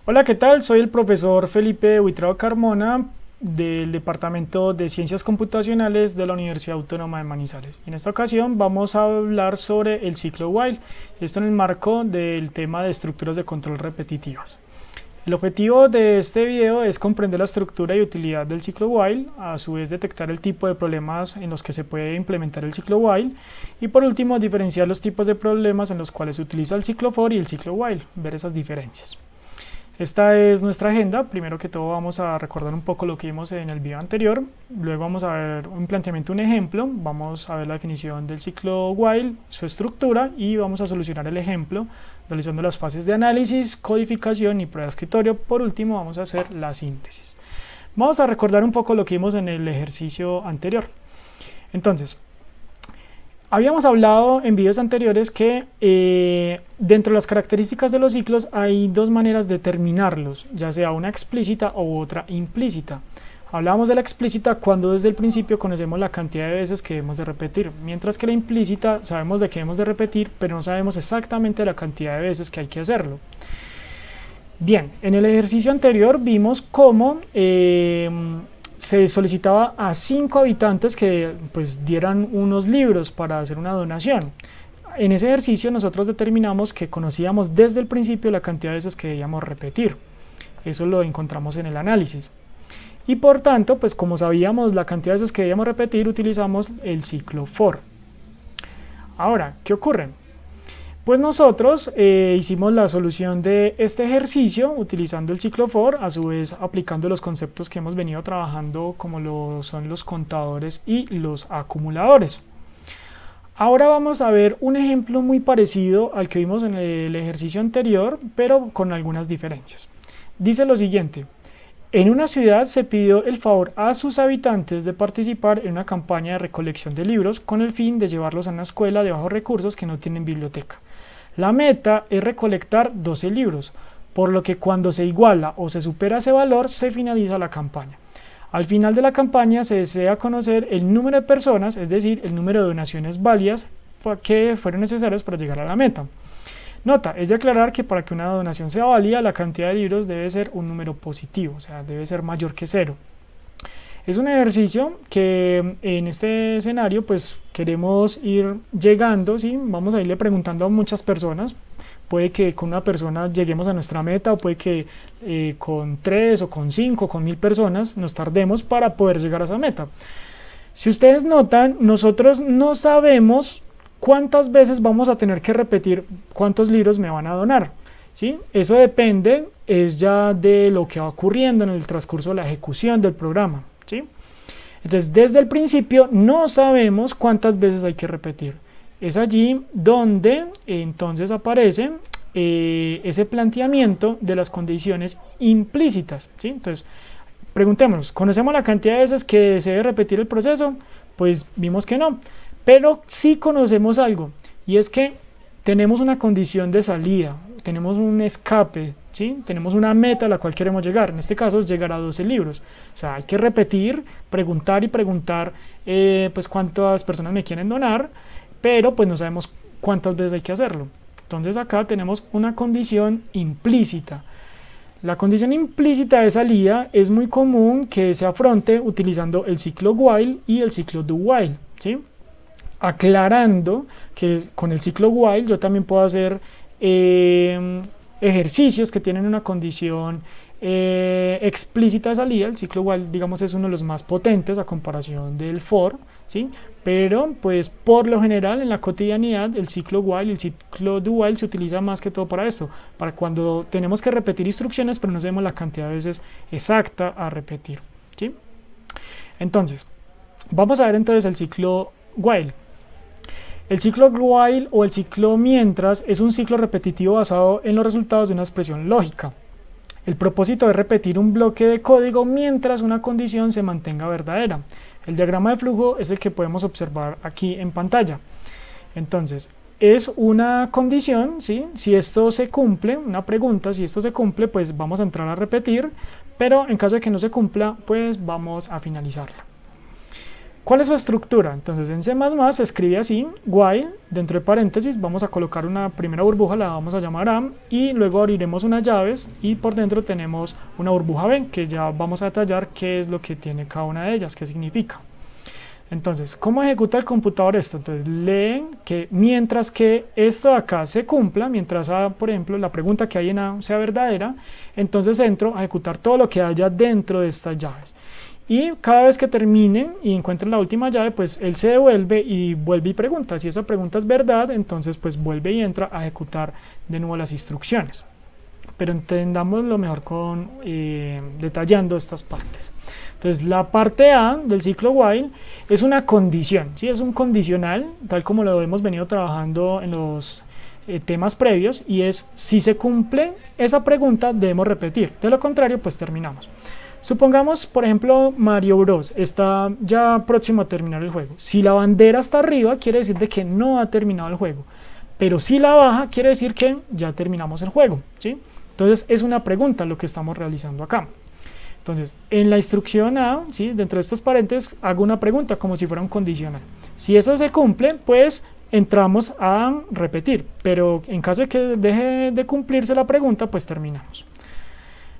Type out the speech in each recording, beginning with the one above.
Hola, ¿qué tal? Soy el profesor Felipe Huitrao Carmona del Departamento de Ciencias Computacionales de la Universidad Autónoma de Manizales. En esta ocasión vamos a hablar sobre el ciclo while, esto en el marco del tema de estructuras de control repetitivas. El objetivo de este video es comprender la estructura y utilidad del ciclo while, a su vez detectar el tipo de problemas en los que se puede implementar el ciclo while y por último diferenciar los tipos de problemas en los cuales se utiliza el ciclo for y el ciclo while, ver esas diferencias. Esta es nuestra agenda. Primero que todo vamos a recordar un poco lo que vimos en el video anterior, luego vamos a ver un planteamiento, un ejemplo, vamos a ver la definición del ciclo while, su estructura y vamos a solucionar el ejemplo realizando las fases de análisis, codificación y prueba de escritorio. Por último vamos a hacer la síntesis. Vamos a recordar un poco lo que vimos en el ejercicio anterior. Entonces, habíamos hablado en videos anteriores que dentro de las características de los ciclos hay dos maneras de terminarlos, ya sea una explícita u otra implícita. Hablamos de la explícita cuando desde el principio conocemos la cantidad de veces que debemos de repetir, mientras que la implícita sabemos de qué debemos de repetir, pero no sabemos exactamente la cantidad de veces que hay que hacerlo. Bien, en el ejercicio anterior vimos cómo se solicitaba a 5 habitantes que pues dieran unos libros para hacer una donación. En ese ejercicio nosotros determinamos que conocíamos desde el principio la cantidad de veces que debíamos repetir. Eso lo encontramos en el análisis. Y por tanto, pues como sabíamos la cantidad de veces que debíamos repetir, utilizamos el ciclo for. Ahora, ¿qué ocurre? Pues nosotros hicimos la solución de este ejercicio utilizando el ciclo for, a su vez aplicando los conceptos que hemos venido trabajando como lo son los contadores y los acumuladores. Ahora vamos a ver un ejemplo muy parecido al que vimos en el ejercicio anterior, pero con algunas diferencias. Dice lo siguiente: en una ciudad se pidió el favor a sus habitantes de participar en una campaña de recolección de libros con el fin de llevarlos a una escuela de bajos recursos que no tienen biblioteca. La meta es recolectar 12 libros, por lo que cuando se iguala o se supera ese valor se finaliza la campaña. Al final de la campaña se desea conocer el número de personas, es decir, el número de donaciones válidas que fueron necesarias para llegar a la meta. Nota, es de aclarar que para que una donación sea válida, la cantidad de libros debe ser un número positivo, o sea, debe ser mayor que 0. Es un ejercicio que en este escenario pues queremos ir llegando, ¿sí? Vamos a irle preguntando a muchas personas. Puede que con una persona lleguemos a nuestra meta o puede que con 3 o con 5 o con 1000 personas nos tardemos para poder llegar a esa meta. Si ustedes notan, nosotros no sabemos cuántas veces vamos a tener que repetir cuántos libros me van a donar, ¿sí? Eso depende es ya de lo que va ocurriendo en el transcurso de la ejecución del programa, ¿sí? Entonces, desde el principio no sabemos cuántas veces hay que repetir. Es allí donde entonces aparece ese planteamiento de las condiciones implícitas, ¿sí? Entonces, preguntémonos, ¿conocemos la cantidad de veces que se debe repetir el proceso? Pues vimos que no, pero sí conocemos algo, y es que tenemos una condición de salida, tenemos un escape, ¿sí? Tenemos una meta a la cual queremos llegar. En este caso es llegar a 12 libros. O sea, hay que repetir, preguntar y preguntar pues cuántas personas me quieren donar, pero pues no sabemos cuántas veces hay que hacerlo. Entonces acá tenemos una condición implícita. La condición implícita de salida es muy común que se afronte utilizando el ciclo while y el ciclo do while, ¿sí? Aclarando que con el ciclo while yo también puedo hacer ejercicios que tienen una condición explícita de salida. El ciclo while, digamos, es uno de los más potentes a comparación del for, ¿sí? Pero pues por lo general en la cotidianidad el ciclo while y el ciclo do while se utiliza más que todo para esto, para cuando tenemos que repetir instrucciones pero no sabemos la cantidad de veces exacta a repetir, ¿sí? Entonces vamos a ver entonces el ciclo while. El ciclo while o el ciclo mientras es un ciclo repetitivo basado en los resultados de una expresión lógica. El propósito es repetir un bloque de código mientras una condición se mantenga verdadera. El diagrama de flujo es el que podemos observar aquí en pantalla. Entonces, es una condición, ¿sí? Si esto se cumple, una pregunta, si esto se cumple, pues vamos a entrar a repetir, pero en caso de que no se cumpla, pues vamos a finalizarla. ¿Cuál es su estructura? Entonces en C++ se escribe así, while, dentro de paréntesis vamos a colocar una primera burbuja, la vamos a llamar A, y luego abriremos unas llaves y por dentro tenemos una burbuja B, que ya vamos a detallar qué es lo que tiene cada una de ellas, qué significa. Entonces, ¿cómo ejecuta el computador esto? Entonces lee que mientras que esto de acá se cumpla, mientras A, por ejemplo, la pregunta que hay en A sea verdadera, entonces entro a ejecutar todo lo que haya dentro de estas llaves. Y cada vez que termine y encuentre la última llave, pues él se devuelve y vuelve y pregunta. Si esa pregunta es verdad, entonces pues vuelve y entra a ejecutar de nuevo las instrucciones. Pero entendámoslo mejor con detallando estas partes. Entonces la parte A del ciclo while es una condición, ¿sí? Es un condicional, tal como lo hemos venido trabajando en los temas previos, y es si se cumple esa pregunta debemos repetir, de lo contrario pues terminamos. Supongamos, por ejemplo, Mario Bros. Está ya próximo a terminar el juego. Si la bandera está arriba, quiere decir de que no ha terminado el juego. Pero si la baja, quiere decir que ya terminamos el juego, ¿sí? Entonces, es una pregunta lo que estamos realizando acá. Entonces, en la instrucción A, ¿sí? Dentro de estos paréntesis, hago una pregunta como si fuera un condicional. Si eso se cumple, pues entramos a repetir. Pero en caso de que deje de cumplirse la pregunta, pues terminamos.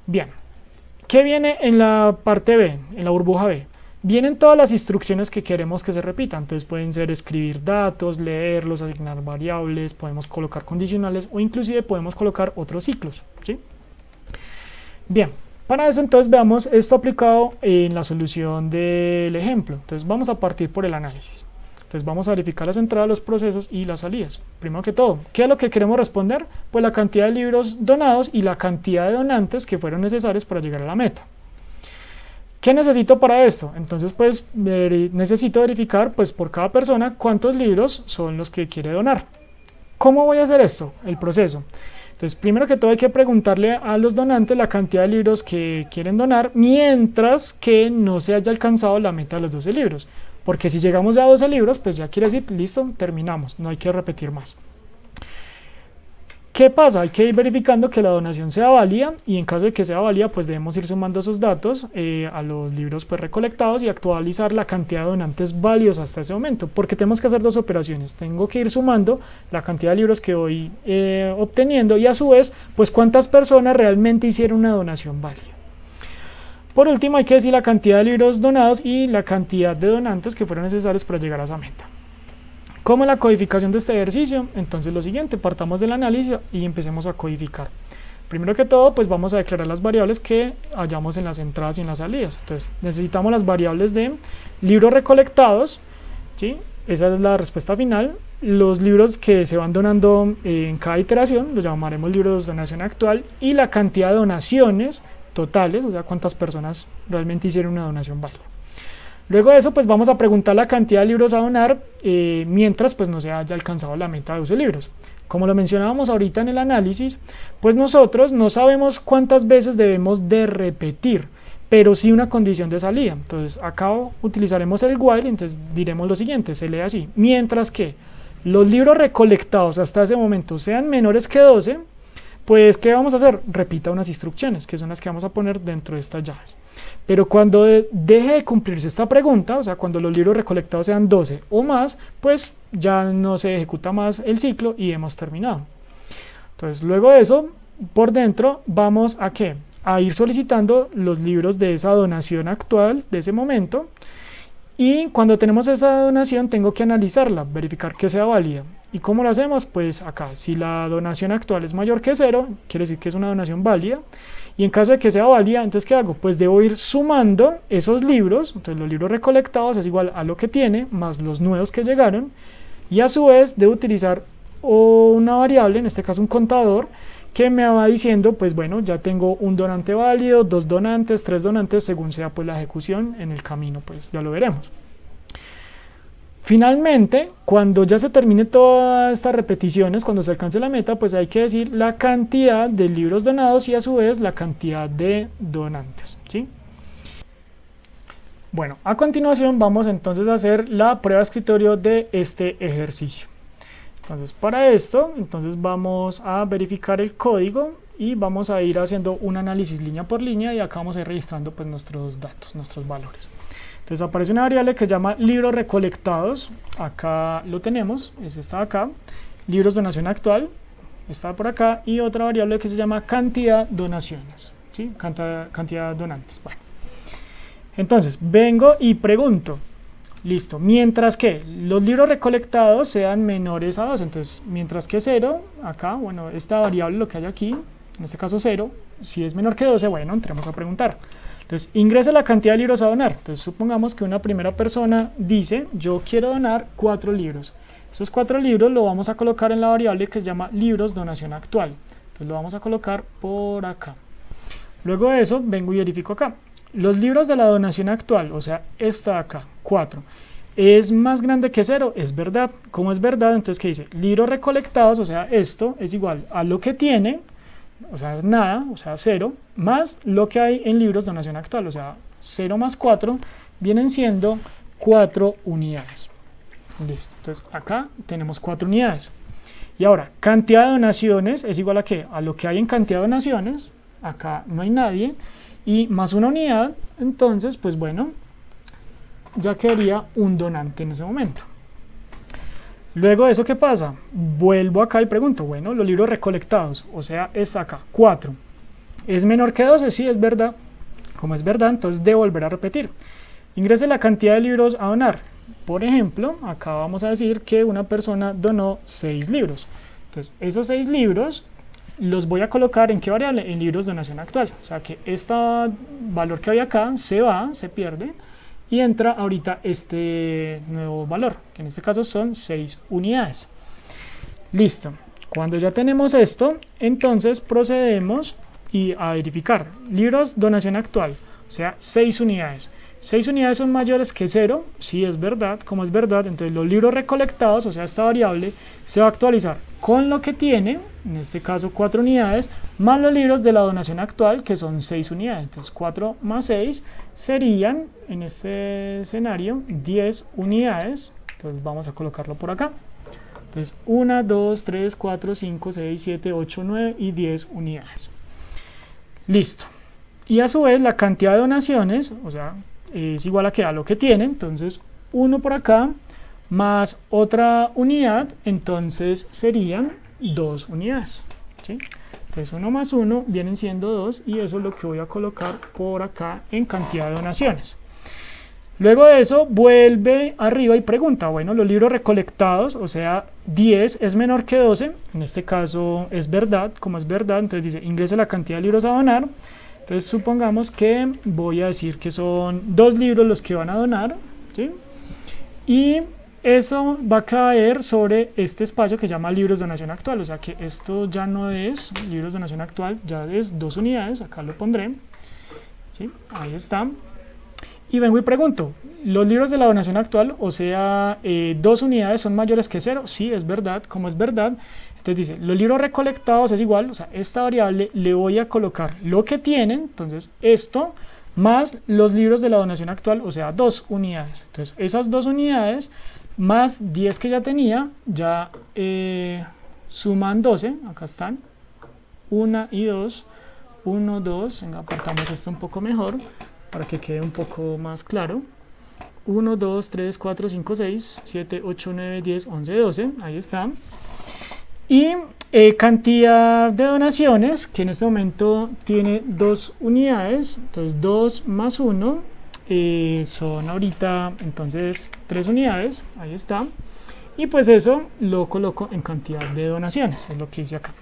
Bien. ¿Qué viene en la parte B, en la burbuja B? Vienen todas las instrucciones que queremos que se repitan. Entonces pueden ser escribir datos, leerlos, asignar variables, podemos colocar condicionales o inclusive podemos colocar otros ciclos, ¿sí? Bien, para eso entonces veamos esto aplicado en la solución del ejemplo. Entonces vamos a partir por el análisis. Entonces vamos a verificar las entradas, los procesos y las salidas. Primero que todo, ¿qué es lo que queremos responder? Pues la cantidad de libros donados y la cantidad de donantes que fueron necesarios para llegar a la meta. ¿Qué necesito para esto? Entonces pues necesito verificar pues por cada persona cuántos libros son los que quiere donar. ¿Cómo voy a hacer esto? El proceso. Entonces primero que todo hay que preguntarle a los donantes la cantidad de libros que quieren donar mientras que no se haya alcanzado la meta de los 12 libros. Porque si llegamos ya a 12 libros, pues ya quiere decir, listo, terminamos, no hay que repetir más. ¿Qué pasa? Hay que ir verificando que la donación sea válida y en caso de que sea válida, pues debemos ir sumando esos datos a los libros pues recolectados y actualizar la cantidad de donantes válidos hasta ese momento, porque tenemos que hacer dos operaciones. Tengo que ir sumando la cantidad de libros que voy obteniendo y a su vez, pues cuántas personas realmente hicieron una donación válida. Por último, hay que decir la cantidad de libros donados y la cantidad de donantes que fueron necesarios para llegar a esa meta. ¿Cómo es la codificación de este ejercicio? Entonces lo siguiente, partamos del análisis y empecemos a codificar. Primero que todo, pues vamos a declarar las variables que hallamos en las entradas y en las salidas. Entonces necesitamos las variables de libros recolectados, ¿sí? Esa es la respuesta final. Los libros que se van donando en cada iteración, los llamaremos libros de donación actual, y la cantidad de donaciones totales, o sea, cuántas personas realmente hicieron una donación válida. Luego de eso, pues vamos a preguntar la cantidad de libros a donar mientras pues no se haya alcanzado la meta de 12 libros. Como lo mencionábamos ahorita en el análisis, pues nosotros no sabemos cuántas veces debemos de repetir, pero sí una condición de salida. Entonces acá utilizaremos el while, entonces diremos lo siguiente, se lee así: mientras que los libros recolectados hasta ese momento sean menores que 12, pues ¿qué vamos a hacer? Repita unas instrucciones, que son las que vamos a poner dentro de estas llaves. Pero cuando deje de cumplirse esta pregunta, o sea, cuando los libros recolectados sean 12 o más, pues ya no se ejecuta más el ciclo y hemos terminado. Entonces, luego de eso, por dentro, vamos a ¿qué? A ir solicitando los libros de esa donación actual, de ese momento, y cuando tenemos esa donación tengo que analizarla, verificar que sea válida. ¿Y cómo lo hacemos? Pues acá, si la donación actual es mayor que 0, quiere decir que es una donación válida. Y en caso de que sea válida, entonces ¿qué hago? Pues debo ir sumando esos libros, entonces los libros recolectados es igual a lo que tiene, más los nuevos que llegaron. Y a su vez debo utilizar una variable, en este caso un contador, que me va diciendo, pues bueno, ya tengo un donante válido, 2 donantes, 3 donantes, según sea pues la ejecución en el camino, pues ya lo veremos. Finalmente, cuando ya se termine todas estas repeticiones, cuando se alcance la meta, pues hay que decir la cantidad de libros donados y a su vez la cantidad de donantes, ¿sí? Bueno, a continuación vamos entonces a hacer la prueba de escritorio de este ejercicio. Entonces para esto, entonces vamos a verificar el código y vamos a ir haciendo un análisis línea por línea y acá vamos a ir registrando pues nuestros datos, nuestros valores. Entonces aparece una variable que se llama libros recolectados, acá lo tenemos, es esta de acá, libros donación actual, está por acá, y otra variable que se llama cantidad donaciones, ¿sí? Cantidad donantes. Bueno. Entonces vengo y pregunto, listo, mientras que los libros recolectados sean menores a 2, entonces mientras que 0, acá, bueno, esta variable lo que hay aquí, en este caso 0, si es menor que 12, bueno, entremos a preguntar. Entonces ingresa la cantidad de libros a donar. Entonces supongamos que una primera persona dice, yo quiero donar 4 libros. Esos 4 libros lo vamos a colocar en la variable que se llama libros donación actual. Entonces lo vamos a colocar por acá. Luego de eso vengo y verifico acá. Los libros de la donación actual, o sea, esta de acá, 4, ¿es más grande que 0? Es verdad. ¿Cómo es verdad? Entonces, ¿qué dice? Libros recolectados, o sea, esto es igual a lo que tiene, o sea, nada, o sea, 0, más lo que hay en libros donación actual, o sea, 0 más 4 vienen siendo 4 unidades. Listo, entonces acá tenemos 4 unidades. Y ahora, cantidad de donaciones es igual a ¿qué? A lo que hay en cantidad de donaciones, acá no hay nadie, y más una unidad, entonces, pues bueno, ya quedaría un donante en ese momento. Luego de eso, ¿qué pasa? Vuelvo acá y pregunto, bueno, los libros recolectados, o sea, es acá, 4. ¿Es menor que 12? Sí, es verdad. Como es verdad, entonces debo volver a repetir. Ingrese la cantidad de libros a donar. Por ejemplo, acá vamos a decir que una persona donó 6 libros. Entonces, esos 6 libros los voy a colocar ¿en qué variable? En libros donación actual. O sea que este valor que había acá se va, se pierde, y entra ahorita este nuevo valor, que en este caso son 6 unidades. Listo. Cuando ya tenemos esto, entonces procedemos a verificar libros donación actual, o sea, 6 unidades. 6 unidades son mayores que 0, sí es verdad. Como es verdad, entonces los libros recolectados, o sea, esta variable, se va a actualizar con lo que tiene, en este caso 4 unidades, más los libros de la donación actual, que son 6 unidades. Entonces 4 más 6 serían, en este escenario, 10 unidades. Entonces vamos a colocarlo por acá. Entonces 1, 2, 3, 4, 5, 6, 7, 8, 9 y 10 unidades. Listo. Y a su vez la cantidad de donaciones, o sea, es igual a, a lo que tiene, entonces 1 por acá más otra unidad, entonces serían 2 unidades, ¿sí? Entonces 1 más 1 vienen siendo 2, y eso es lo que voy a colocar por acá en cantidad de donaciones. Luego de eso vuelve arriba y pregunta, bueno, los libros recolectados, o sea, 10 es menor que 12, en este caso es verdad. Como es verdad, entonces dice, ingrese la cantidad de libros a donar. Entonces supongamos que voy a decir que son 2 libros los que van a donar, ¿sí? Y eso va a caer sobre este espacio que se llama libros de donación actual, o sea que esto ya no es libros de donación actual, ya es 2 unidades, acá lo pondré, ¿sí? Ahí está. Y vengo y pregunto, ¿los libros de la donación actual, o sea, 2 unidades son mayores que 0? Sí, es verdad. Como es verdad, entonces dice, los libros recolectados es igual, o sea, esta variable le voy a colocar lo que tienen, entonces esto, más los libros de la donación actual, o sea, 2 unidades. Entonces esas 2 unidades, más 10 que ya tenía, ya suman 12, acá están, 1 y 2, 1, 2, venga, apartamos esto un poco mejor, para que quede un poco más claro. 1, 2, 3, 4, 5, 6, 7, 8, 9, 10, 11, 12, ahí está. Y cantidad de donaciones, que en este momento tiene 2 unidades, entonces 2 más 1 son ahorita entonces 3 unidades, ahí está. Y pues eso lo coloco en cantidad de donaciones, es lo que hice acá.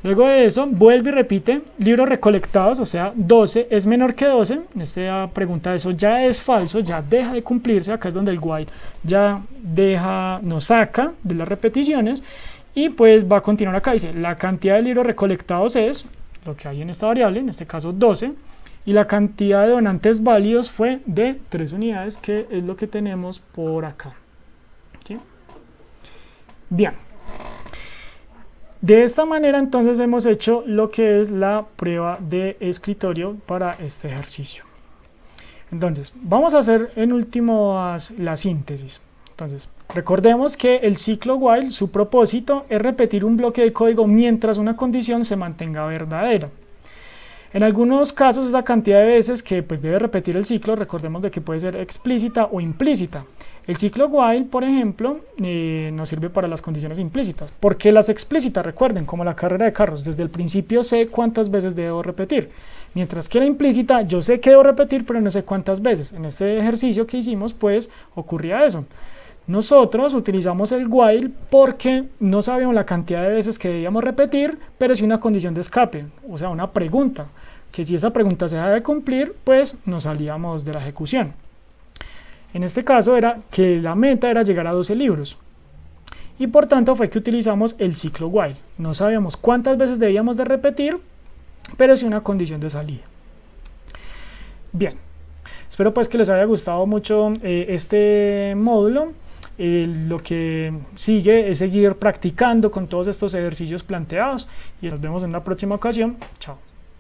Luego de eso, vuelve y repite, libros recolectados, o sea, 12 es menor que 12. En esta pregunta eso ya es falso, ya deja de cumplirse. Acá es donde el while ya nos saca de las repeticiones. Y pues va a continuar acá, dice, la cantidad de libros recolectados es lo que hay en esta variable, en este caso 12. Y la cantidad de donantes válidos fue de 3 unidades, que es lo que tenemos por acá, ¿sí? Bien. De esta manera entonces hemos hecho lo que es la prueba de escritorio para este ejercicio. Entonces vamos a hacer en último la síntesis. Entonces recordemos que el ciclo while, su propósito es repetir un bloque de código mientras una condición se mantenga verdadera. En algunos casos esa cantidad de veces que pues debe repetir el ciclo, recordemos de que puede ser explícita o implícita. El ciclo while, por ejemplo, nos sirve para las condiciones implícitas. Porque las explícitas, recuerden, como la carrera de carros, desde el principio sé cuántas veces debo repetir. Mientras que la implícita, yo sé que debo repetir, pero no sé cuántas veces. En este ejercicio que hicimos, pues, ocurría eso. Nosotros utilizamos el while porque no sabíamos la cantidad de veces que debíamos repetir, pero sí una condición de escape, o sea, una pregunta, que si esa pregunta se deja de cumplir, pues nos salíamos de la ejecución. En este caso era que la meta era llegar a 12 libros. Y por tanto fue que utilizamos el ciclo while. No sabíamos cuántas veces debíamos de repetir, pero sí una condición de salida. Bien, espero pues que les haya gustado mucho este módulo. Lo que sigue es seguir practicando con todos estos ejercicios planteados y nos vemos en una próxima ocasión. Chao.